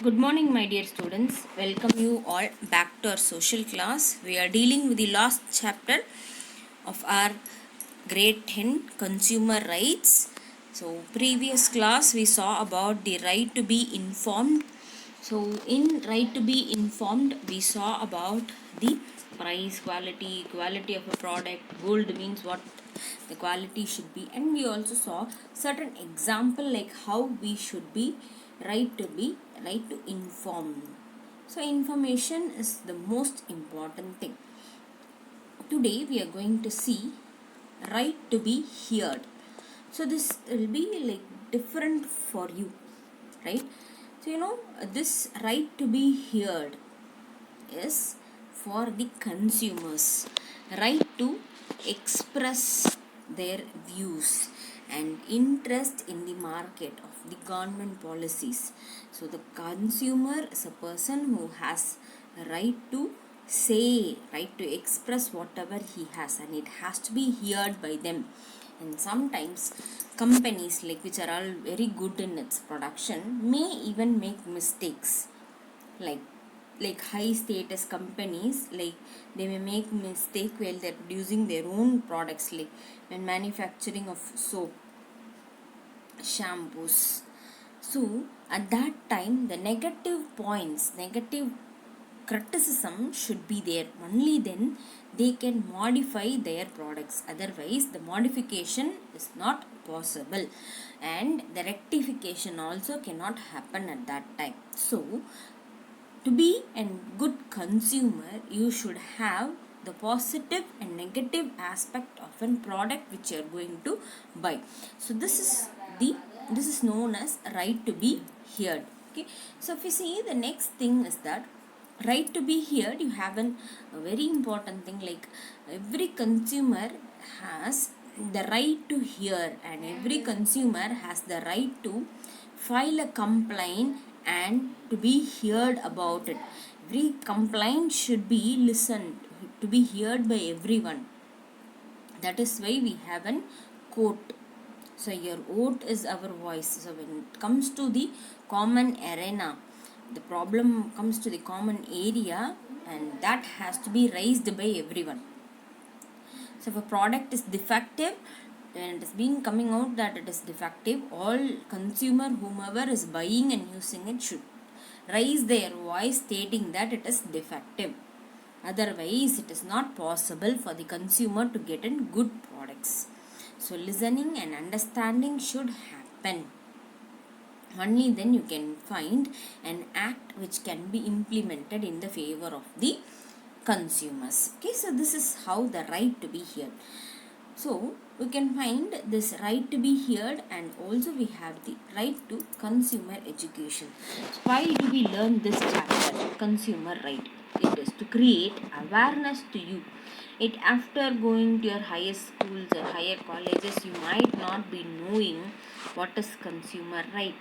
Good morning, my dear students. Welcome you all back to our social class. We are dealing with the last chapter of our grade 10 consumer rights. So, previous class we saw about the right to be informed. So, in right to be informed, we saw about the price, quality of a product. Gold means what the quality should be, and we also saw certain example like how we should be right to inform. So, information is the most important thing. Today we are going to see right to be heard. So this will be like different for you, right? So this right to be heard is for the consumers, right to express their views and interest in the market of the government policies. So the consumer is a person who has a right to say, right to express whatever he has, and it has to be heard by them. And sometimes companies like which are all very good in its production may even make mistakes, like high status companies, like they may make mistake while they're producing their own products, like when manufacturing of soap, shampoos. So at that time the negative criticism should be there. Only then they can modify their products, otherwise the modification is not possible, and the rectification also cannot happen at that time. So to be a good consumer, you should have the positive and negative aspect of a product which you are going to buy. So this is known as right to be heard. Okay, so if you see, the next thing is that right to be heard, you have a very important thing, like every consumer has the right to hear, and every consumer has the right to file a complaint and to be heard about it. Every complaint should be listened to, be heard by everyone. That is why we have an court. So your vote is our voice. So when it comes to the common arena, the problem comes to the common area, and that has to be raised by everyone. So if a product is defective and it is being coming out that it is defective, all consumer whomever is buying and using it should raise their voice stating that it is defective. Otherwise it is not possible for the consumer to get in good products. So listening and understanding should happen. Only then you can find an act which can be implemented in the favor of the consumers. Okay, so this is how the right to be heard. So we can find this right to be heard, and also we have the right to consumer education. So why do we learn this chapter, consumer right? It is to create awareness to you. It after going to your higher schools or higher colleges, you might not be knowing what is consumer right,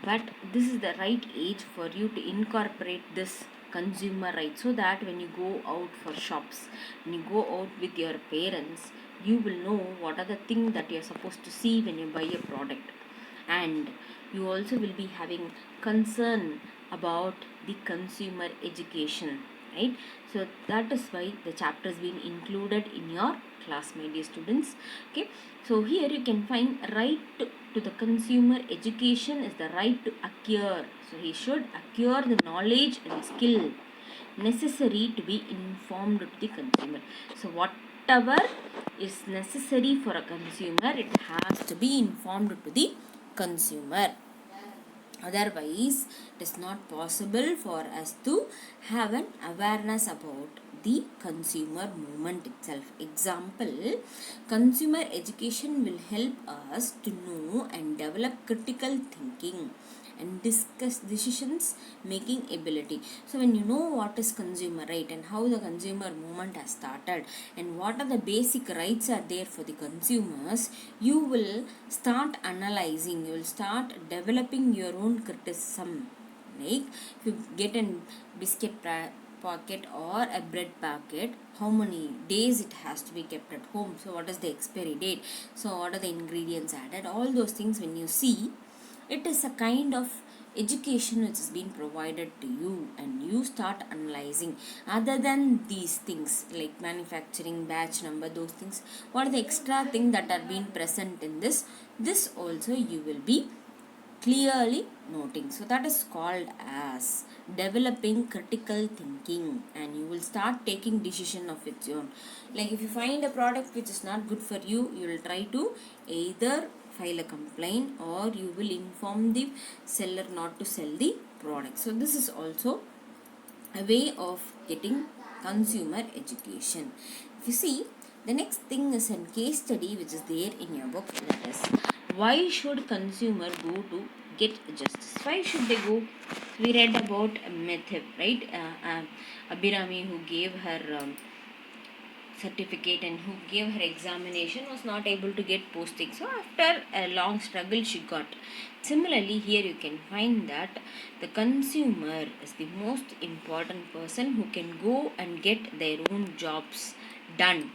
but this is the right age for you to incorporate this consumer right, so that when you go out for shops, when you go out with your parents, you will know what are the things that you are supposed to see when you buy a product, and you also will be having concern about the consumer education, right? So that is why the chapter has been included in your class, my dear students. Okay, so here you can find right to the consumer education is the right to acquire. So he should acquire the knowledge and skill necessary to be informed to the consumer. So whatever is necessary for a consumer, it has to be informed to the consumer. Otherwise it is not possible for us to have an awareness about the consumer movement itself. Example, consumer education will help us to know and develop critical thinking and discuss decisions making ability. So when you know what is consumer right and how the consumer movement has started and what are the basic rights are there for the consumers, you will start analyzing, you will start developing your own criticism. Like if you get a biscuit packet or a bread packet, how many days it has to be kept at home, so what is the expiry date, so what are the ingredients added, all those things when you see, it is a kind of education which is being provided to you, and you start analyzing other than these things like manufacturing, batch number, those things, what are the extra things that are being present in this also you will be clearly noting. So that is called as developing critical thinking, and you will start taking decision of its own. Like if you find a product which is not good for you, you will try to either file a complaint or you will inform the seller not to sell the product. So this is also a way of getting consumer education. If you see, the next thing is a case study which is there in your book, that is why should consumer go to get justice? Why should they go? We read about Method, right? Abhirami, who gave her certificate and who gave her examination, was not able to get posting. So after a long struggle she got. Similarly, here you can find that the consumer is the most important person who can go and get their own jobs done.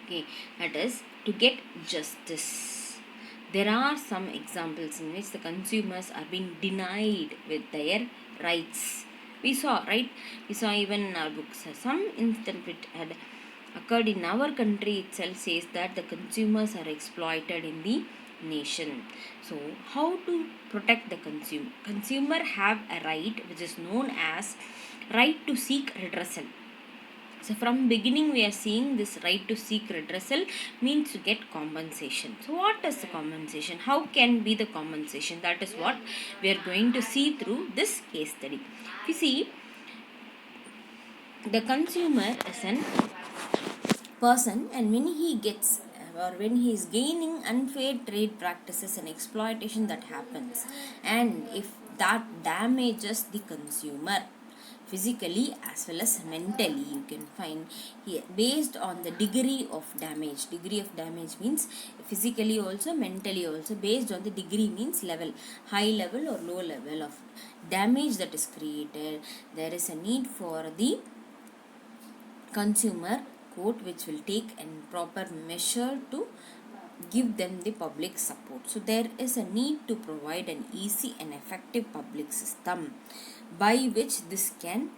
Okay, that is to get justice. There are some examples in which the consumers are being denied with their rights. We saw, right? We saw even in our books some instance which had occurred in our country itself says that the consumers are exploited in the nation. So how to protect the consumer? Consumer have a right which is known as right to seek redressal. So from beginning we are seeing this right to seek redressal means to get compensation. So what is the compensation? How can be the compensation? That is what we are going to see through this case study. If you see, the consumer is an person, and when he gets or when he is gaining unfair trade practices and exploitation that happens, and if that damages the consumer physically as well as mentally, you can find here based on the degree of damage means physically also, mentally also. Based on the degree means level, high level or low level of damage that is created, there is a need for the consumer court which will take a proper measure to give them the public support. So there is a need to provide an easy and effective public system by which this can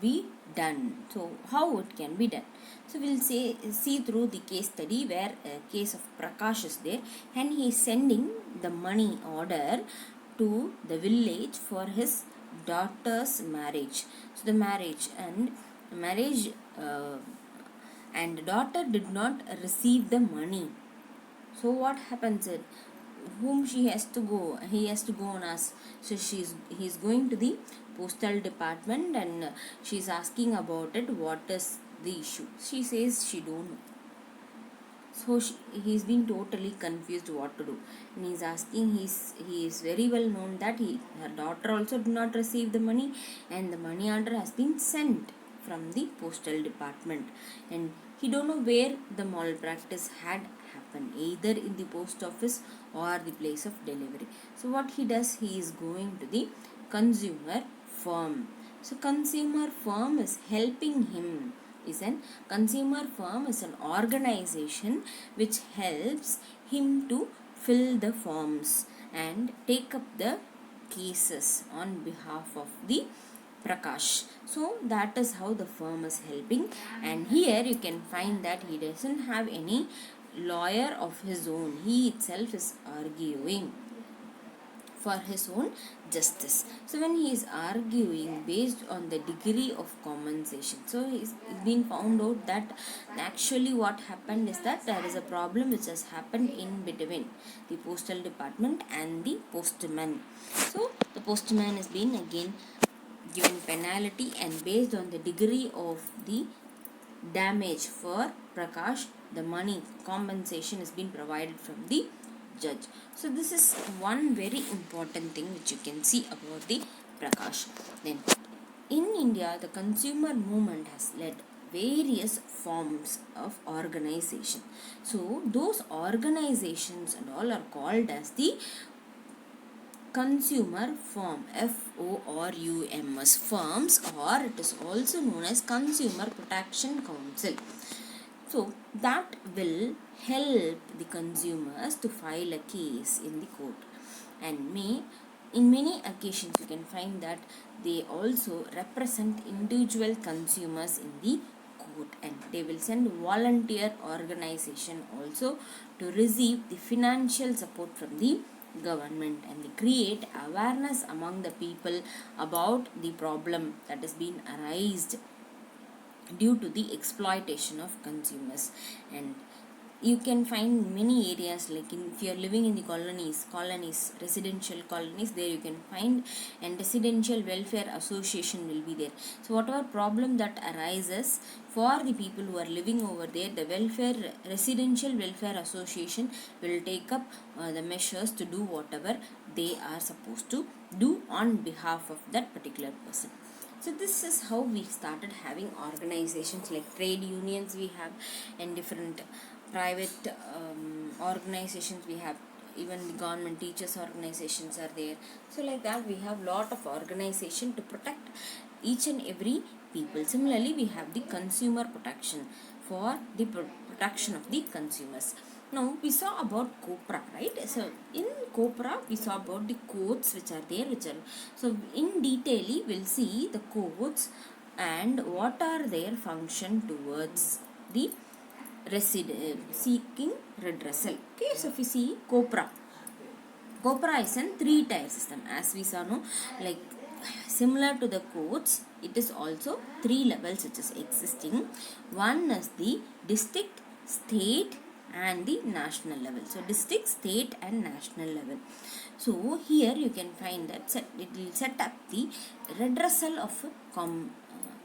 be done. So how it can be done? So we'll see through the case study where a case of Prakash is there, and he is sending the money order to the village for his daughter's marriage. So the marriage and the daughter did not receive the money. So what happens is, whom she has to go? He has to go and ask. So he's going to the postal department, and she's asking about it. What is the issue? She says she don't know. So he's been totally confused what to do, and he's asking. He is very well known that her daughter also did not receive the money, and the money order has been sent from the postal department, and he don't know where the malpractice had happened, either in the post office or the place of delivery. So what he does, he is going to the consumer firm. So consumer firm is helping him. Consumer firm is an organization which helps him to fill the forms and take up the cases on behalf of the Prakash. So that is how the firm is helping, and here you can find that he doesn't have any lawyer of his own. He itself is arguing for his own justice. So when he is arguing based on the degree of compensation, so he's been found out that actually what happened is that there is a problem which has happened in between the postal department and the postman. So the postman has been again given penalty, and based on the degree of the damage for Prakash, the money compensation has been provided from the judge. So this is one very important thing which you can see about the Prakash. Then in India, the consumer movement has led various forms of organization. So those organizations and all are called as the consumer firm, FORUMS firms, or it is also known as Consumer Protection Council. So that will help the consumers to file a case in the court and may in many occasions you can find that they also represent individual consumers in the court, and they will send volunteer organization also to receive the financial support from the government, and they create awareness among the people about the problem that has been arised due to the exploitation of consumers. And you can find many areas, like if you are living in the colonies, residential colonies, there you can find and residential welfare association will be there. So whatever problem that arises for the people who are living over there, the residential welfare association will take up the measures to do whatever they are supposed to do on behalf of that particular person. So this is how we started having organizations like trade unions we have, and different private organizations we have, even the government teachers organizations are there. So like that we have lot of organization to protect each and every people. Similarly, we have the consumer protection for the protection of the consumers. Now we saw about COPRA, right? So in COPRA we saw about the codes which are there, so in detail we'll see the codes and what are their function towards the seeking redressal. Okay, so if we see COPRA is a 3-tier system, as we saw, no, like similar to the codes, it is also 3 levels which is existing. One is the district, state and the national level. So district, state and national level. So here you can find that it will set up the redressal of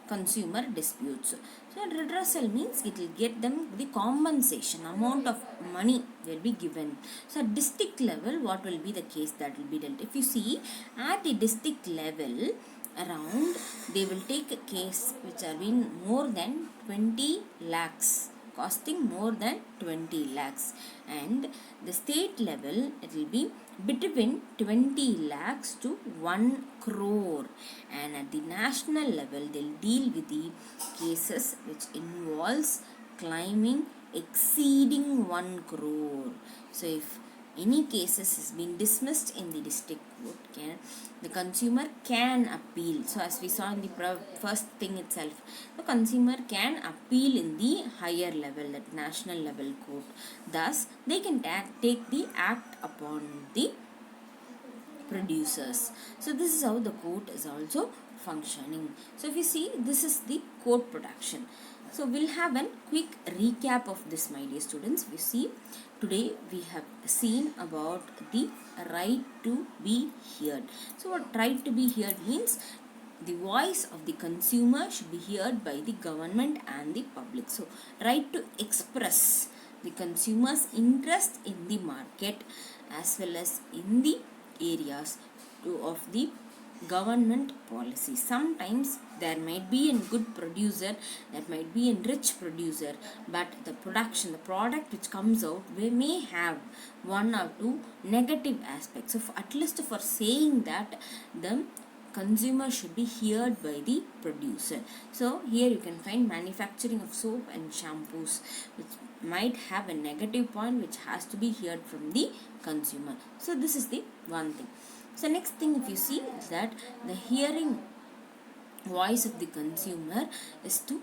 consumer disputes. So redressal means it will get them the compensation amount of money will be given. So at district level, what will be the case that will be dealt? If you see at the district level, around they will take a case which are been more than 20 lakhs, costing more than 20 lakhs, and the state level it will be between 20 lakhs to 1 crore, and at the national level they'll deal with the cases which involves claiming exceeding 1 crore. So if any cases has been dismissed in the district court, the consumer can appeal. So as we saw in the first thing itself, the consumer can appeal in the higher level, that national level court. Thus they can take the act upon the producers. So this is how the court is also functioning. So if you see, this is the court protection. So we'll have a quick recap of this, my dear students. We see today we have seen about the right to be heard. So what right to be heard means? The voice of the consumer should be heard by the government and the public. So right to express the consumer's interest in the market as well as in the areas of the government policy. Sometimes there might be a good producer, there might be a rich producer, but the product which comes out, we may have one or two negative aspects. So at least for saying that, the consumer should be heard by the producer. So here you can find manufacturing of soap and shampoos, which might have a negative point which has to be heard from the consumer. So this is the one thing. So next thing, if you see, is that the hearing voice of the consumer is to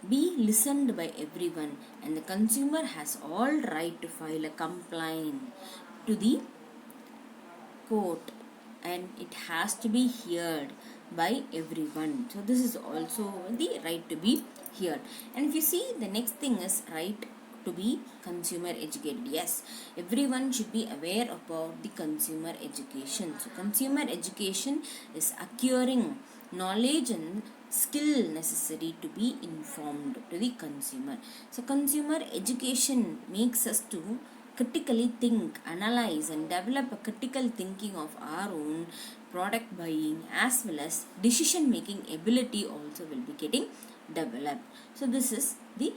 be listened by everyone, and the consumer has all right to file a complaint to the court, and it has to be heard by everyone. So this is also the right to be heard. And if you see, the next thing is right to be consumer educated. Yes, everyone should be aware about the consumer education. So consumer education is acquiring knowledge and skill necessary to be informed to the consumer. So consumer education makes us to critically think, analyze and develop a critical thinking of our own product buying, as well as decision making ability also will be getting developed. So this is the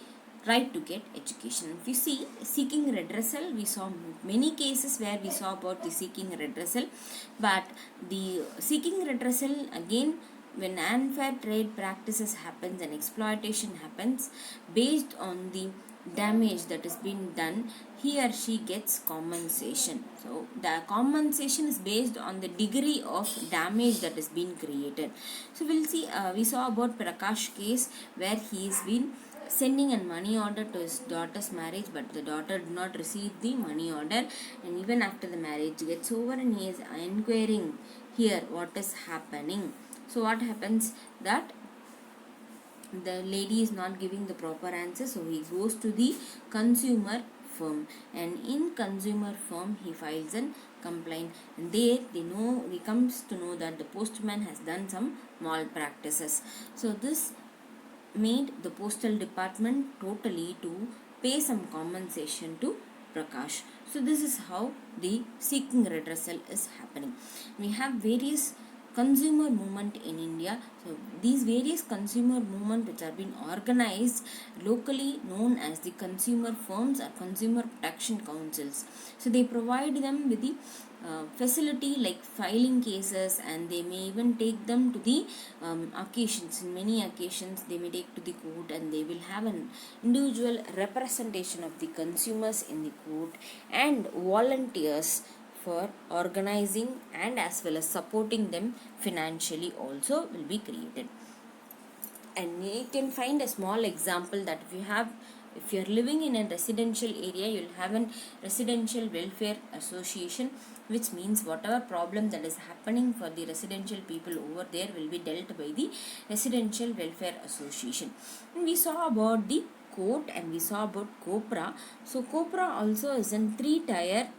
right to get education. If you see seeking redressal, we saw many cases where we saw about the seeking redressal, but the seeking redressal, again, when unfair trade practices happens and exploitation happens based on the damage that is been done, he or she gets compensation. So the compensation is based on the degree of damage that has been created. So we'll see, we saw about Prakash case where he's been sending a money order to his daughter's marriage, but the daughter did not receive the money order, and even after the marriage gets over and he is inquiring here what is happening. So what happens that the lady is not giving the proper answer, so he goes to the consumer firm, and in consumer firm he files a complaint, and there he comes to know that the postman has done some malpractices. So this made the postal department totally to pay some compensation to Prakash. So this is how the seeking redressal is happening. We have various consumer movement in India. So these various consumer movement which are being organized locally, known as the consumer firms or consumer protection councils. So they provide them with the facility like filing cases, and they may even take them to the occasions. In many occasions they may take to the court, and they will have an individual representation of the consumers in the court, and volunteers for organizing and as well as supporting them financially also will be created. And you can find a small example that if you're living in a residential area, you'll have a residential welfare association, which means whatever problem that is happening for the residential people over there will be dealt by the residential welfare association. And we saw about the court, and we saw about COPRA. So COPRA also is in 3-tier.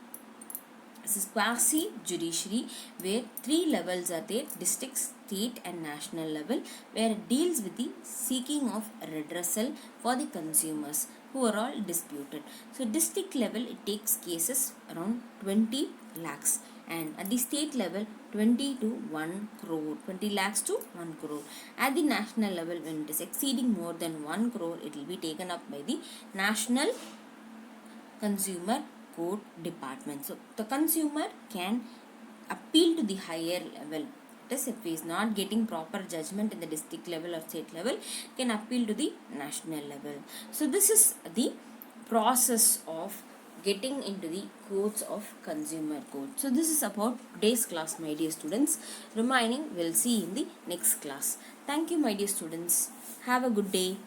This is quasi judiciary where 3 levels are there: district, state and national level, where it deals with the seeking of redressal for the consumers who are all disputed. So district level, it takes cases around 20 lakhs, and at the state level 20 to 1 crore, 20 lakhs to 1 crore. At the national level, when it is exceeding more than 1 crore, it will be taken up by the National Consumer Court Department. So the consumer can appeal to the higher level. That is, if he is not getting proper judgment in the district level or state level, can appeal to the national level. So this is the process of getting into the courts of consumer court. So this is about today's class, my dear students. Remaining we'll see in the next class. Thank you, my dear students. Have a good day.